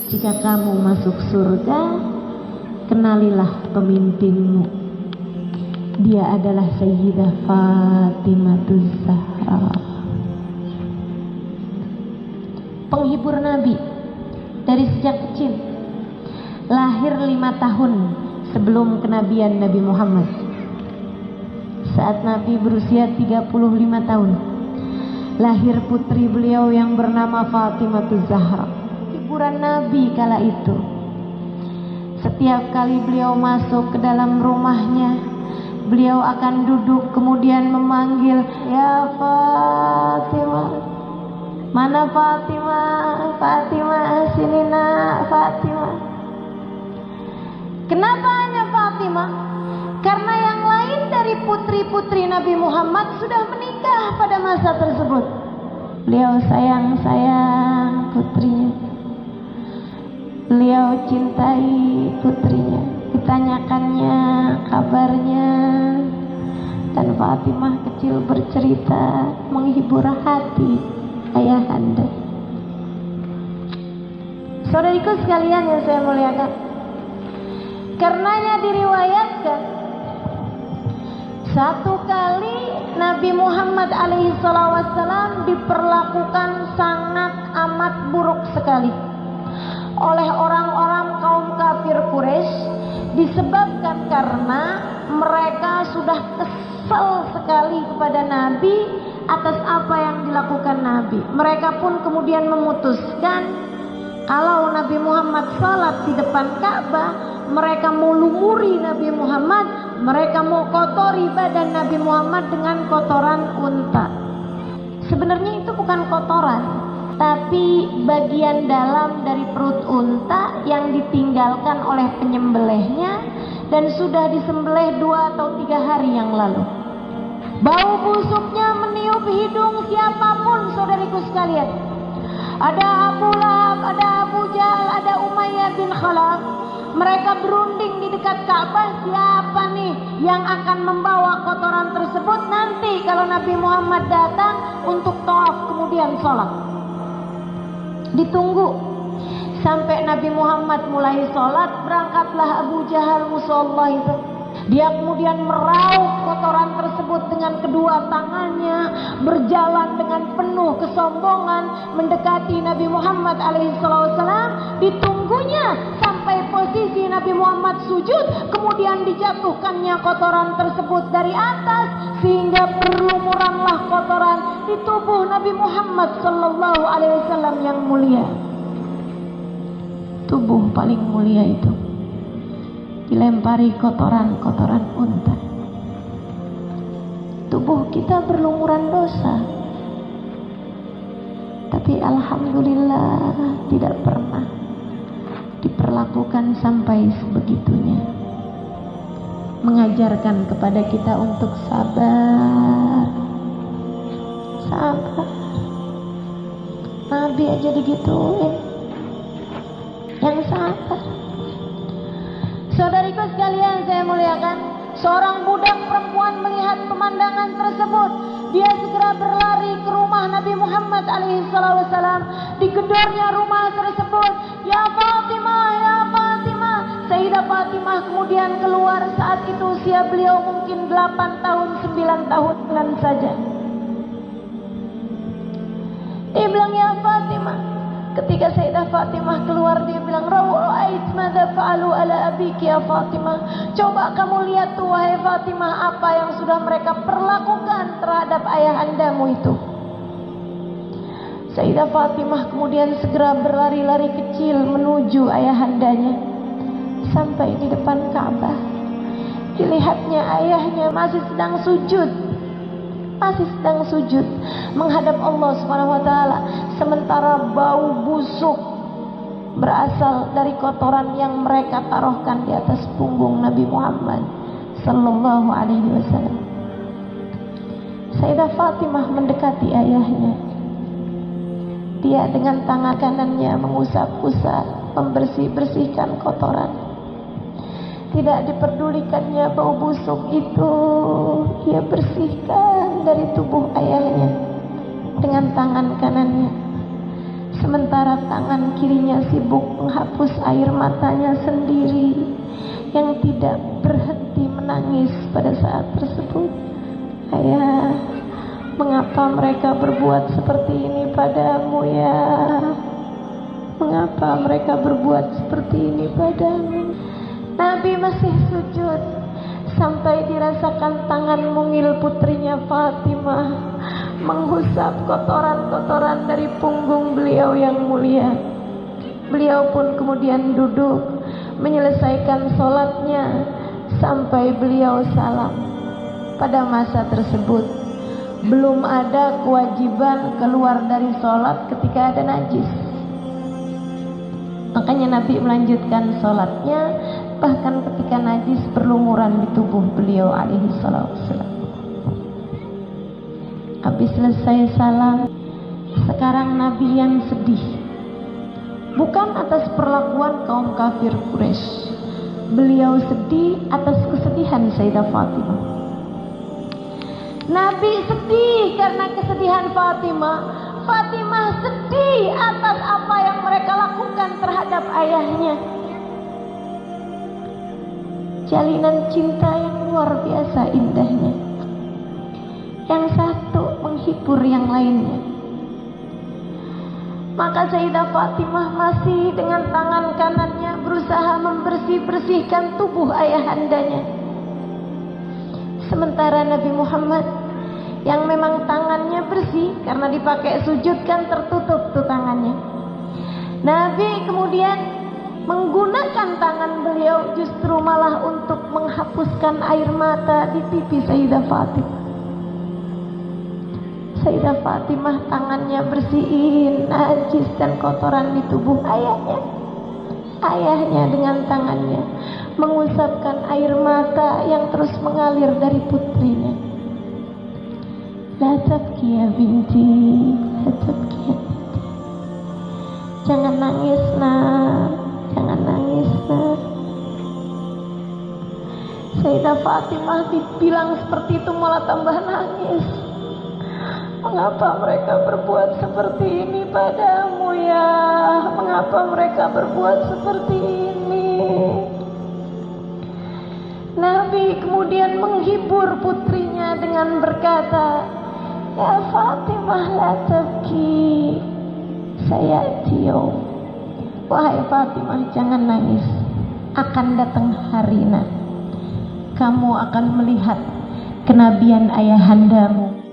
jika kamu masuk surga, kenalilah pemimpinmu. Dia adalah Sayyidah Fatimah Zahra, penghibur Nabi dari sejak kecil. Lahir 5 tahun sebelum kenabian Nabi Muhammad. Saat Nabi berusia 35 tahun, lahir putri beliau yang bernama Fatimah Zahra, hiburan Nabi kala itu. Setiap kali beliau masuk ke dalam rumahnya, beliau akan duduk kemudian memanggil, "Ya Fatimah, mana Fatimah? Fatimah, sini nak, Fatimah." Kenapa hanya Fatimah? Karena yang lain dari putri-putri Nabi Muhammad sudah menikah pada masa tersebut. Beliau sayang-sayang putrinya, beliau cintai putrinya, ditanyakannya kabarnya, dan Fatimah kecil bercerita menghibur hati ayahanda. Saudariku sekalian yang saya muliakan, karenanya diriwayatkan satu kali Nabi Muhammad alaihissalam diperlakukan sangat amat buruk sekali oleh orang-orang kaum kafir Quraisy, disebabkan karena mereka sudah kesal sekali kepada Nabi atas apa yang dilakukan Nabi. Mereka pun kemudian memutuskan kalau Nabi Muhammad salat di depan Ka'bah, mereka mau lumuri Nabi Muhammad, mereka mau kotori badan Nabi Muhammad dengan kotoran unta. Sebenarnya itu bukan kotoran, tapi bagian dalam dari perut unta yang ditinggalkan oleh penyembelihnya dan sudah disembelih 2 atau 3 hari yang lalu. Bau busuknya meniup hidung siapapun, saudariku sekalian. Ada Abu Lahab, ada Abu Jahal, ada Umayyah bin Khalaf. Mereka berunding di dekat Ka'bah, siapa nih yang akan membawa kotoran tersebut nanti kalau Nabi Muhammad datang untuk tawaf kemudian sholat. Ditunggu sampai Nabi Muhammad mulai sholat, berangkatlah Abu Jahal musuh Allah itu. Dia kemudian meraup kotoran tersebut dengan kedua tangannya, berjalan dengan penuh kesombongan mendekati Nabi Muhammad alaihissalam. Ditunggunya sampai posisi Nabi Muhammad sujud, kemudian dijatuhkannya kotoran tersebut dari atas sehingga berlumuranlah kotoran di tubuh Nabi Muhammad sallallahu alaihi wasallam yang mulia. Tubuh paling mulia itu dilempari kotoran-kotoran unta. Tubuh kita berlumuran dosa, tapi alhamdulillah tidak pernah diperlakukan sampai sebegitunya. Mengajarkan kepada kita untuk sabar. Sabar. Nabi aja digituin, yang sabar. Saudariku sekalian saya muliakan, seorang budak perempuan melihat pemandangan tersebut. Dia segera berlari ke rumah Nabi Muhammad alaihissalam. Digedornya rumah tersebut, "Ya Fatimah, ya Fatimah." Sayyidah Fatimah kemudian keluar. Saat itu usia beliau mungkin 8 tahun, 9 tahunan saja. Dia bilang, "Ya Fatimah." Ketika Sayyidah Fatimah keluar, dia bilang, "Ra'ait madza fa'alu ala abiki ya Fatimah." Coba kamu lihat tuh wahai Fatimah, apa yang sudah mereka perlakukan terhadap ayahandamu itu. Sayyidah Fatimah kemudian segera berlari-lari kecil menuju ayahandanya. Sampai di depan Ka'bah, dilihatnya ayahnya masih sedang sujud. Masih sedang sujud menghadap Allah Subhanahu wa taala, sementara bau busuk berasal dari kotoran yang mereka taruhkan di atas punggung Nabi Muhammad sallallahu alaihi wasallam. Sayyidah Fatimah mendekati ayahnya. Dia dengan tangan kanannya mengusap-usap, membersih-bersihkan kotoran. Tidak diperdulikannya bau busuk itu, dia bersihkan dari tubuh ayahnya dengan tangan kanannya. sementara tangan kirinya sibuk menghapus air matanya sendiri yang tidak berhenti menangis pada saat tersebut. Ayah, mengapa mereka berbuat seperti ini padamu ya? Mengapa mereka berbuat seperti ini padamu? Nabi masih sujud sampai dirasakan tangan mungil putrinya Fatimah menghusap kotoran-kotoran dari punggung beliau yang mulia. Beliau pun kemudian duduk menyelesaikan sholatnya sampai beliau salam. Pada masa tersebut belum ada kewajiban keluar dari sholat ketika ada najis. Makanya Nabi melanjutkan sholatnya bahkan ketika najis berlumuran di tubuh beliau alaihi salatu wassalam. Habis selesai salam, sekarang Nabi yang sedih, bukan atas perlakuan kaum kafir Quraisy. Beliau sedih atas kesedihan Sayyidah Fatimah. Nabi sedih karena kesedihan Fatimah. Fatimah sedih atas apa yang mereka lakukan terhadap ayahnya. Jalinan cinta yang luar biasa indahnya. Yang satu menghibur yang lainnya. Maka Sayyidah Fatimah masih dengan tangan kanannya berusaha membersih-bersihkan tubuh ayahandanya. Sementara Nabi Muhammad yang memang tangannya bersih karena dipakai sujud kan tertutup tuh tangannya. Nabi kemudian menggunakan tangan beliau justru malah untuk menghapuskan air mata di pipi Sayyidah Fatimah. Sayyidah Fatimah tangannya bersihin najis dan kotoran di tubuh ayahnya. Ayahnya dengan tangannya mengusapkan air mata yang terus mengalir dari putrinya. La tabki ya binti, la tabki ya binti. Jangan nangis nak, jangan nangis nak. Sayyidah Fatimah dibilang seperti itu malah tambah nangis. Mengapa mereka berbuat seperti ini padamu ya? Mengapa mereka berbuat seperti ini? Nabi kemudian menghibur putrinya dengan berkata, ya Fatimah la tabki, saya Tio. Wahai Fatimah, jangan nangis. Akan datang hari nak, kamu akan melihat kenabian ayahandamu.